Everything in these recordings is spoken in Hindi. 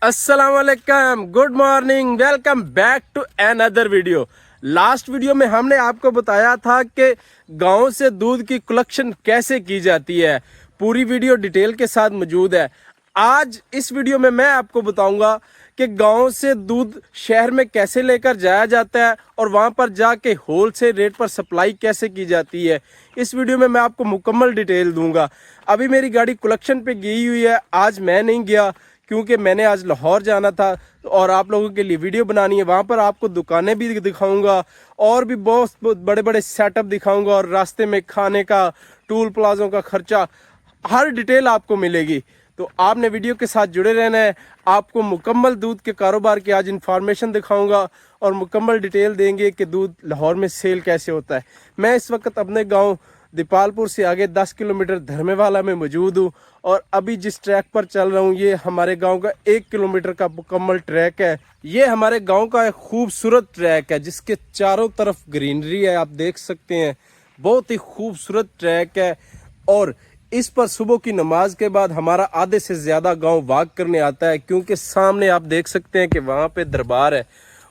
अस्सलाम वालेकुम, good morning, welcome back to another video. Last video में हमने आपको बताया था कि गांव से दूध की कलेक्शन कैसे की जाती है। पूरी वीडियो डिटेल के साथ मौजूद है। आज इस वीडियो में मैं आपको बताऊंगा कि गांव से दूध शहर में कैसे लेकर जाया जाता है और वहां पर जाके होलसेल रेट पर सप्लाई कैसे की जाती है। इस वीडियो में मैं आपको मुकम्मल डिटेल दूंगा। अभी मेरी गाड़ी कलेक्शन पे गई हुई है, आज मैं नहीं गया क्योंकि मैंने आज लाहौर जाना था और आप लोगों के लिए वीडियो बनानी है। वहाँ पर आपको दुकानें भी दिखाऊंगा और भी बहुत बड़े बड़े सेटअप दिखाऊंगा और रास्ते में खाने का, टूल प्लाजों का खर्चा, हर डिटेल आपको मिलेगी। तो आपने वीडियो के साथ जुड़े रहना है। आपको मुकम्मल दूध के कारोबार की आज इन्फॉर्मेशन दिखाऊंगा और मुकम्मल डिटेल देंगे कि दूध लाहौर में सेल कैसे होता है। मैं इस वक्त अपने गाँव दीपालपुर से आगे 10 किलोमीटर धर्मेवाला में मौजूद हूँ और अभी जिस ट्रैक पर चल रहा हूँ ये हमारे गांव का 1 किलोमीटर का मुकम्मल ट्रैक है। ये हमारे गांव का एक खूबसूरत ट्रैक है जिसके चारों तरफ ग्रीनरी है, आप देख सकते हैं। बहुत ही खूबसूरत ट्रैक है और इस पर सुबह की नमाज के बाद हमारा आधे से ज़्यादा गांव वॉक करने आता है क्योंकि सामने आप देख सकते हैं कि वहाँ पे दरबार है।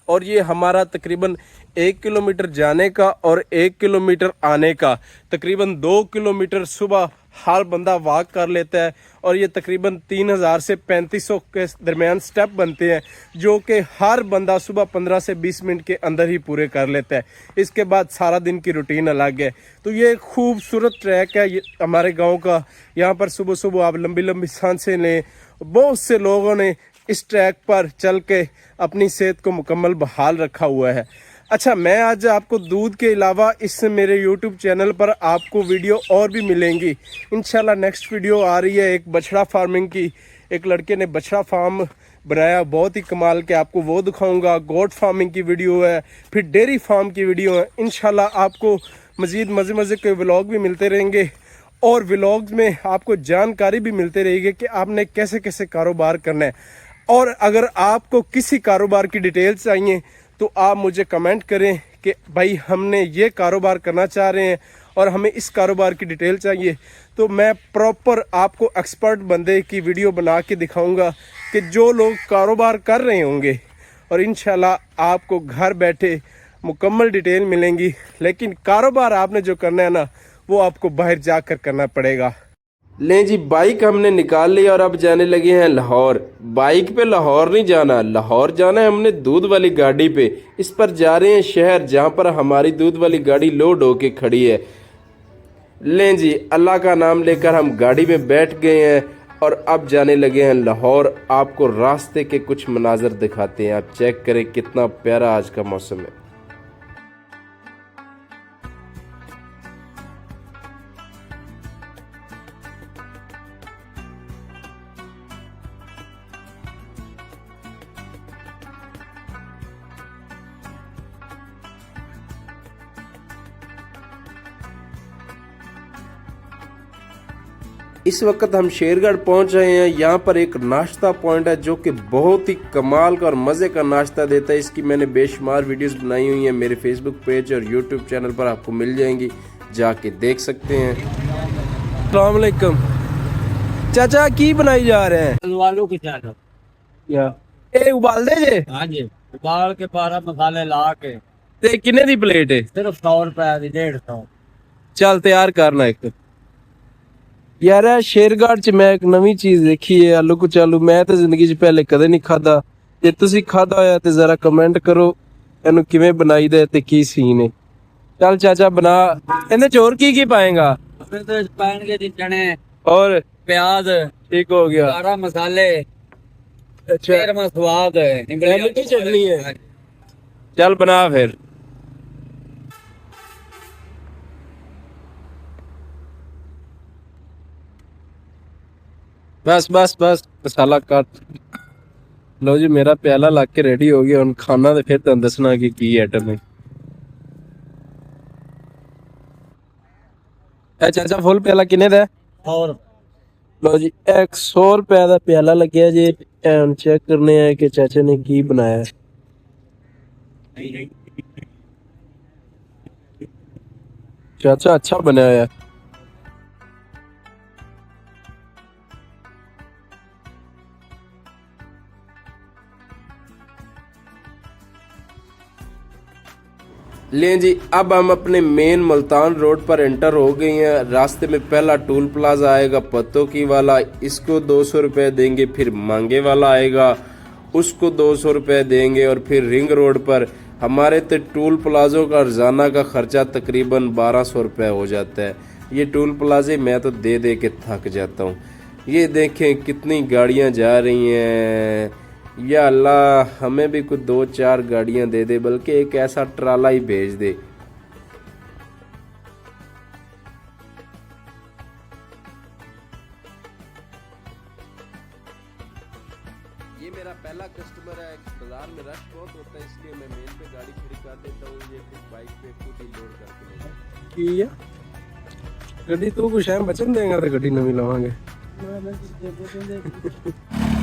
और ये हमारा तकरीबन 1 किलोमीटर जाने का और 1 किलोमीटर आने का, तकरीबन 2 किलोमीटर सुबह हर बंदा वॉक कर लेता है। और ये तकरीबन 3000 से 3500 के दरमियान स्टेप बनते हैं जो कि हर बंदा सुबह 15 से 20 मिनट के अंदर ही पूरे कर लेता है। इसके बाद सारा दिन की रूटीन अलग है। तो ये एक खूबसूरत ट्रैक है ये हमारे गांव का। यहाँ पर सुबह सुबह आप लंबी लंबी सांसें लें। बहुत से लोगों ने इस ट्रैक पर चल के अपनी सेहत को मुकम्मल बहाल रखा हुआ है। अच्छा, मैं आज आपको दूध के अलावा इस मेरे YouTube चैनल पर आपको वीडियो और भी मिलेंगी इंशाल्लाह। नेक्स्ट वीडियो आ रही है एक बछड़ा फार्मिंग की। एक लड़के ने बछड़ा फार्म बनाया, बहुत ही कमाल के, आपको वो दिखाऊंगा। गोट फार्मिंग की वीडियो है, फिर डेयरी फार्म की वीडियो है। इंशाल्लाह आपको मज़ीद मज़े मज़े के व्लॉग भी मिलते रहेंगे और व्लॉग्स में आपको जानकारी भी मिलते रहेगी कि आपने कैसे कैसे कारोबार करना है। और अगर आपको किसी कारोबार की डिटेल्स चाहिए तो आप मुझे कमेंट करें कि भाई हमने ये कारोबार करना चाह रहे हैं और हमें इस कारोबार की डिटेल चाहिए, तो मैं प्रॉपर आपको एक्सपर्ट बंदे की वीडियो बना के दिखाऊंगा कि जो लोग कारोबार कर रहे होंगे, और इंशाल्लाह आपको घर बैठे मुकम्मल डिटेल मिलेंगी। लेकिन कारोबार आपने जो करना है ना, वो आपको बाहर जाकर करना पड़ेगा। लें जी, बाइक हमने निकाल ली और अब जाने लगे हैं लाहौर। बाइक पे लाहौर नहीं जाना, लाहौर जाना है हमने दूध वाली गाड़ी पे। इस पर जा रहे हैं शहर जहाँ पर हमारी दूध वाली गाड़ी लोड होके खड़ी है। लें जी, अल्लाह का नाम लेकर हम गाड़ी में बैठ गए हैं और अब जाने लगे हैं लाहौर। आपको रास्ते के कुछ मनाजर दिखाते हैं, आप चेक करें कितना प्यारा आज का मौसम है। इस वक्त हम शेरगढ़ पहुंच रहे हैं। यहाँ पर एक नाश्ता पॉइंट है जो कि बहुत ही कमाल का और मज़े का नाश्ता देता है। इसकी मैंने बेशुमार वीडियोस बनाई हुई हैं, मेरे फेसबुक पेज और यूट्यूब चैनल पर आपको मिल जाएंगी, जाके देख सकते हैं। अस्सलाम वालेकुम चाचा, की बनाई जा रहे हैं? आलू की चाट या ए उबाल दे जे? हाँ जी, उबाल के 12 मसाले ला के ते किन्ने दी प्लेट है? सिर्फ 100 रुपए की, 150। चल तैयार करना एक। यार शेरगढ़ च मैं एक नवी चीज देखी है, आलू कुचालू। मैं तो जिंदगी च पहले कदे नहीं खादा। जे तुसी खादा होया ते जरा कमेंट करो इनू किवें बनाई दे ते की सीन है। चल चाचा बना। इहदे च होर की पाएगा? उसमें तो पाएंगे जी चने और प्याज, ठीक हो गया। 12 मसाले, अच्छा, 13वां स्वाद है। इमली की चटनी है। चल बना फिर। बस बस बस मसाला काट लो जी। मेरा प्याला ला के रेडी हो गया, हुन खाना ते फिर तुहानू दसना कि की आइटम है। ए चाचा फुल प्याला किन्ने दा? और लो जी, 100 रुपए का प्याला लग्या जी। हुन चेक करने हैं कि चाचा ने की बनाया है। चाचा अच्छा बनाया है। लें जी, अब हम अपने मेन मुल्तान रोड पर एंटर हो गए हैं। रास्ते में पहला टोल प्लाजा आएगा पत्तों की वाला, इसको 200 रुपये देंगे। फिर मांगे वाला आएगा, उसको 200 रुपये देंगे। और फिर रिंग रोड पर हमारे तो टोल प्लाजों का रोज़ाना का खर्चा तकरीबन 1200 रुपये हो जाता है। ये टोल प्लाजे मैं तो दे दे के थक जाता हूँ। ये देखें कितनी गाड़ियाँ जा रही हैं। या अल्लाह, हमें भी कुछ 2-4 गाड़ियाँ दे दे, बल्कि एक ऐसा ट्राला ही भेज दे। ये मेरा पहला कस्टमर है। बाजार में रश बहुत होता है, इसलिए मैं मेन पे गाड़ी खड़ी कर देता हूँ। ये फिर बाइक पे खुद ही लोड करके ले जाता है। गड्डी तू कुछ है बचन देगा तो गड्डी नवी लवांगे।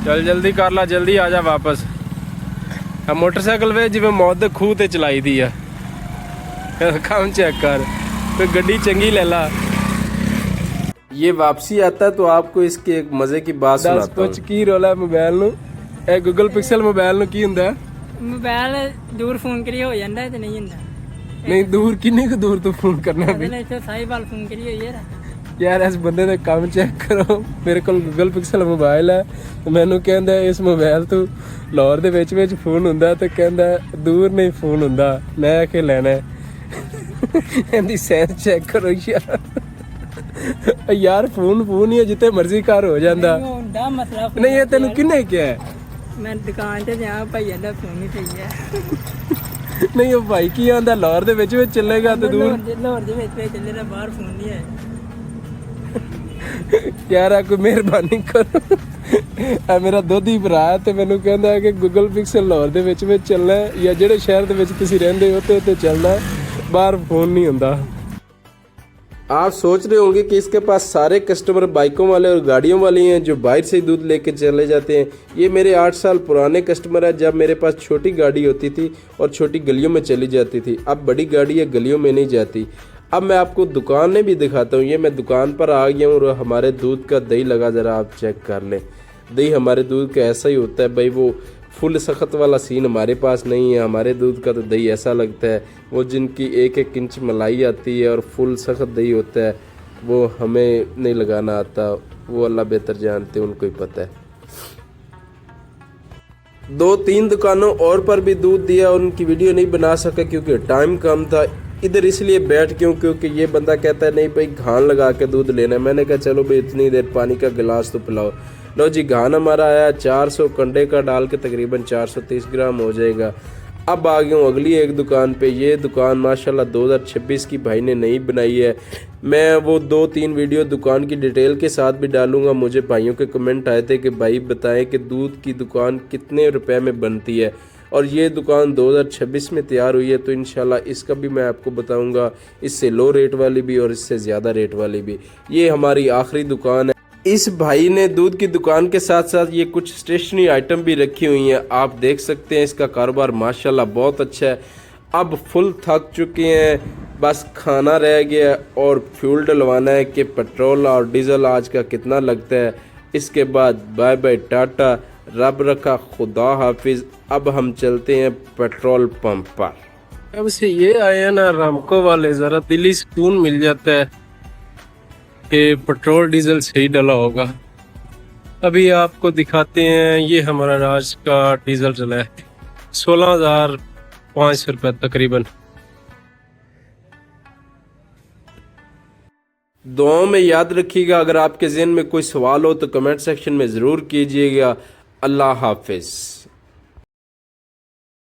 चल जल्दी कर ला, जल्दी आ जा वापस। मोटरसाइकिल वे जिवें मौत दे खूह ते चलाई दी है। काम चेक कर, कोई गड्डी चंगी ले ला। ये वापसी आता है तो आपको इसके एक मजे की बात सुनाता हूं। की रोला मोबाइल नु ए गूगल पिक्सल मोबाइल नु की हुंदा है? मोबाइल दूर फोन करिए हो जाता है तो नहीं हुंदा। नहीं दूर किन्ने को दूर तो फोन करना भी। तो साहिबाल फोन करिए यार इस बंदे ने काम चेक करो। मेरे को गूगल पिक्सल मोबाइल है तो मैनू कहंदा इस मोबाइल तो लाहौर दे विच फोन हुंदा तो कहंदा दूर नहीं फोन हुंदा। मैं आके लेना है। इहदी सेंस चेक करो यार। यार फोन ही है, जिते मर्जी कार हो जांदा। मसला नहीं ये तेनू किन्ने क्या है? मैं दुकान ते जा भाईया दा फोन ही सही है। नहीं वो भाई की आंदा लाहौर दे विच चलेगा तो दूर लाहौर दे विच चलेगा, बाहर फोन नहीं है। यार कोई मेहरबानी करो। आ मेरा दोधी भरा है ते मैनू कहंदा है कि गूगल पिक्सल लाहौर दे विच चलना है या जेड़े शहर दे विच तुसीं रहिंदे हो ते चलना है, बाहर फोन नहीं हुंदा। आप सोच रहे होंगे कि इसके पास सारे कस्टमर बाइकों वाले और गाड़ियों वाले हैं जो बाहर से ही दूध लेके चले जाते हैं। ये मेरे 8 साल पुराने कस्टमर है, जब मेरे पास छोटी गाड़ी होती थी और छोटी गलियों में चली जाती थी। अब बड़ी गाड़ी है, गलियों में नहीं जाती। अब मैं आपको दुकानें भी दिखाता हूँ। ये मैं दुकान पर आ गया हूँ और हमारे दूध का दही लगा, ज़रा आप चेक कर लें। दही हमारे दूध का ऐसा ही होता है भाई, वो फुल सख्त वाला सीन हमारे पास नहीं है। हमारे दूध का तो दही ऐसा लगता है, वो जिनकी 1-1 इंच मलाई आती है और फुल सख्त दही होता है, वो हमें नहीं लगाना आता। वो अल्लाह बेहतर जानते, उनको ही पता है। 2-3 दुकानों और पर भी दूध दिया, उनकी वीडियो नहीं बना सका क्योंकि टाइम कम था। इधर इसलिए बैठ क्यों, क्योंकि ये बंदा कहता है नहीं भाई घान लगा के दूध लेना है। मैंने कहा चलो भाई इतनी देर पानी का गिलास तो पिलाओ। लो जी, घान हमारा आया 400 कंडे का डाल के तकरीबन 430 ग्राम हो जाएगा। अब आ गया हूँ अगली एक दुकान पे। ये दुकान माशाल्लाह 2026 की भाई ने नई बनाई है। मैं वो 2-3 वीडियो दुकान की डिटेल के साथ भी डालूंगा। मुझे भाइयों के कमेंट आए थे कि भाई बताएं कि दूध की दुकान कितने रुपए में बनती है, और ये दुकान 2026 में तैयार हुई है। तो इंशाल्लाह इसका भी मैं आपको बताऊंगा, इससे लो रेट वाली भी और इससे ज़्यादा रेट वाली भी। ये हमारी आखिरी दुकान है। इस भाई ने दूध की दुकान के साथ साथ ये कुछ स्टेशनरी आइटम भी रखी हुई हैं। आप देख सकते हैं इसका कारोबार माशाल्लाह बहुत अच्छा है। अब फुल थक चुके हैं, बस खाना रह गया और फ्यूल डलवाना है कि पेट्रोल और डीजल आज का कितना लगता है। इसके बाद बाय बाय टाटा, रब रखा, खुदा हाफिज। अब हम चलते हैं पेट्रोल पंप पर। अब से ये आए हैं ना रामको वाले, ज़रा दिली सुकून मिल जाता है कि पेट्रोल डीजल सही डला होगा। अभी आपको दिखाते हैं, ये हमारा राज का डीजल डला है 16,500 रुपये तकरीबन। दुआओं में याद रखिएगा। अगर आपके ज़हन में कोई सवाल हो तो कमेंट सेक्शन में ज़रूर कीजिएगा। अल्लाह हाफिज़।